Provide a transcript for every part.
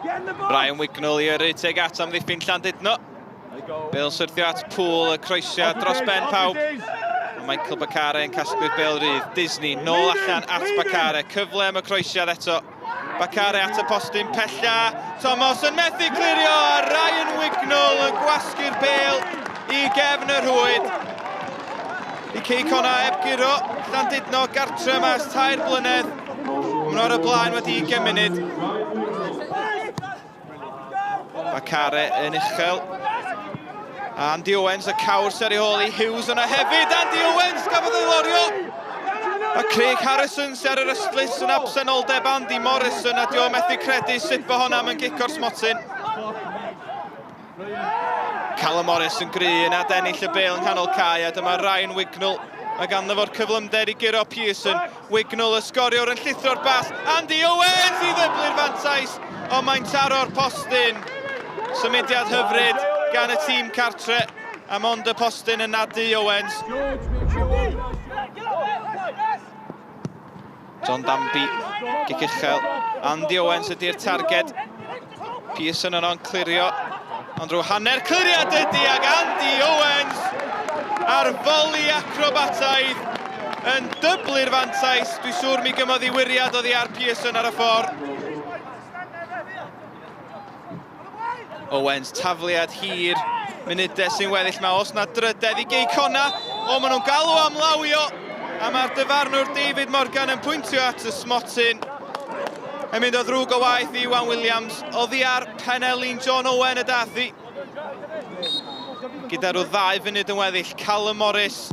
Ryan Wignall i yrru teg at amddiffyn Llandudno. Bale syrthio at Pŵl, y croesiad dros ben pawb. Michael Bakare yn casglu'r bêl rydd. Disney nôl allan at Bakare. Cyfle am y croesiad eto. Bakare at y postyn pella. Thomas yn methu clirio. Ryan Wignall yn gwasgu'r bêl i gefn y rhwyd. I Cei Connah eb giro. Llandudno gartre yma ers 3 blynedd. Maen nhw ar y blaen wedi 20 munud. Bakare yn uchel. Andy Owens, y cawr seri hôl i Hughes yna hefyd. Andy Owens gafodd ei lorio. A Craig Harrison sy'n ar yr ystlys yn absenoldeb Andy Morrison a dio methu credu sut bo honnam yn gico'r smotyn. Callum Morris yn gry yn adennill y bêl yng nghanol cae a dyma Ryan Wignall. Mae ganddo fo'r cyflymder i giro Pearson. Wignall y sgoriwr yn llithro'r ball. Andy Owens i ddyblu'r fantais. Ond mae'n taro'r postyn. Symudiad hyfryd gan y tîm cartre a mond y postyn yn nadu Owens. John Danby, gic uchel. Andy Owens ydy'r targed. Pearson yn o'n clirio. Ond rhyw hanner cliriad ydy ag Andy Owens ar foli acrobataidd yn dyblu'r fantais. Dwi'n siŵr mi gymodd i wiriad oddi ar Pearson ar y ffordd. Owens, tafliad hir, munudau sy'n weddill ma, os na drydedd i Cei Connah. O, maen nhw'n galw am lawio, a mae'r dyfarnwr David Morgan yn pwyntio at y smotyn. Yn mynd o ddrwg o waith i Iwan Williams, oddi ar Penelin John Owen y dathi. Gyda rhyw 2 funud yn weddill, Callum Morris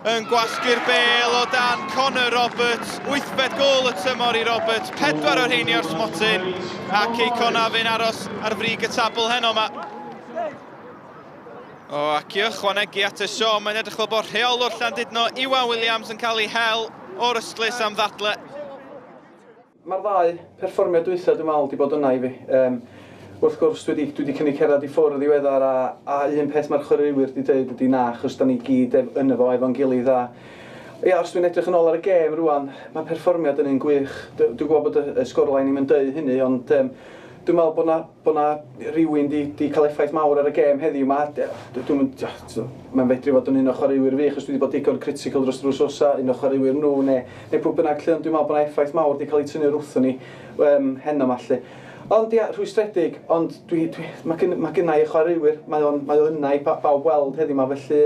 yn gwasgu'r bêl o dan Connor Roberts. 8fed gôl y tymor i Roberts, 4 o'r heini o'r smotyn. A Cei Connah fy'n aros ar frig y tabl heno yma. O, ac i ychwanegu at y sio, mae'n edrych fel bod rheolwr Llandudno, Iwan Williams, yn cael ei hel o'r ystlys am ddadle. Mae'r 2 perfformiad dwytha dwi'n meddwl wedi bod yna i fi. Wrth gwrs, dwi wedi cynnig cerdded i ffwrdd ddiweddar a un peth mae'r chwaraewyr wedi dweud ydy na, achos da ni gyd yno fo efo'n gilydd a... Ia, os dwi'n edrych yn ôl ar y gêm rwan, mae perfformiad yn un gwych. Dwi'n gwybod bod y sgorlaen ni'n dweud hynny, ond dwi'n meddwl bod na rhywun wedi cael effaith mawr ar y gêm heddiw yma. Mae'n fedru fod yn un o chwaraewyr fi, achos dwi wedi bod digon critical dros drws osa, un o chwaraewyr nhw, neu pwy bynnag lle, ond dwi'n meddwl bod na effaith mawr wedi cael ei tynnu wrthyn ni heno mallu. Ond ia, rhwystredig, ond mae gynna i chwaraewyr, mae o yna i bawb weld heddiw yma, felly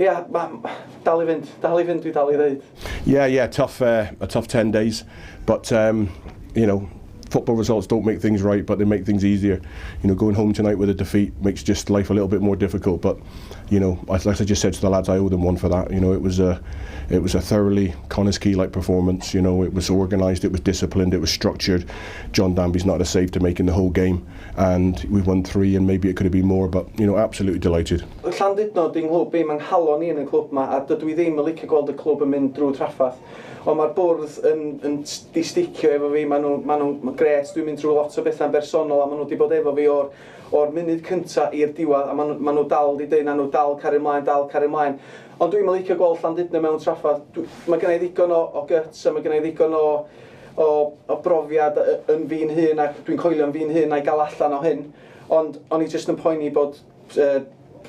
ia, dal i fynd, dwi dal i ddeud. Yeah, a tough 10 days, but you know, football results don't make things right, but they make things easier. You know, going home tonight with a defeat makes just life a little bit more difficult. But you know, like I just said to the lads, I owe them one for that. You know, it was a thoroughly Connah's Quay-like performance. You know, it was organised, it was disciplined, it was structured. John Danby's not a save to make in the whole game, and we've won 3, and maybe it could have been more. But you know, absolutely delighted. Llandudno di'n nghlwb i, mae'n halon ni yn y clwb yma, a dydw i ddim yn licio gweld y clwb yn mynd drwy traffath. Ond mae'r bwrdd yn disticio efo fi, maen nhw'n gret, dwi'n mynd drwy lot o bethau'n bersonol a maen nhw wedi bod efo fi o'r munud cynta i'r diwedd a maen nhw dal wedi dweud na nhw dal cario ymlaen. Ond dwi'n licio gweld Llandudno mewn traffath. Mae gen i ddigon o guts a mae gen i ddigon o brofiad yn fi'n hun ac dwi'n coelio yn fi'n hun a'i gael allan o hyn. Ond o'n i jyst yn poeni bod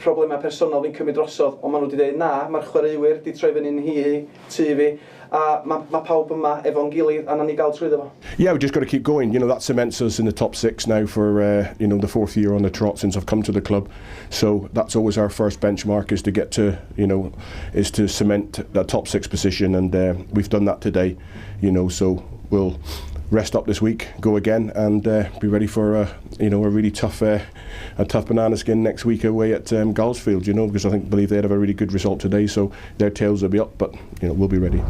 problemau personol fi'n cymryd drosodd, ond maen nhw wedi dweud na, mae'r chwaraewyr wedi troi fyny'n tu fi, a mae pawb yma efo'n gilydd, a na ni gael trwyddo fo. Yeah, we've just got to keep going. You know, that cements us in the top 6 now for, you know, the 4th year on the trot since I've come to the club. So that's always our first benchmark, is to get to, you know, is to cement that top 6 position, and we've done that today, you know, so we'll rest up this week, go again, and be ready for you know, a really tough banana skin next week away at Galsfield, you know, because I believe they'd have a really good result today, so their tails will be up, but you know, we'll be ready.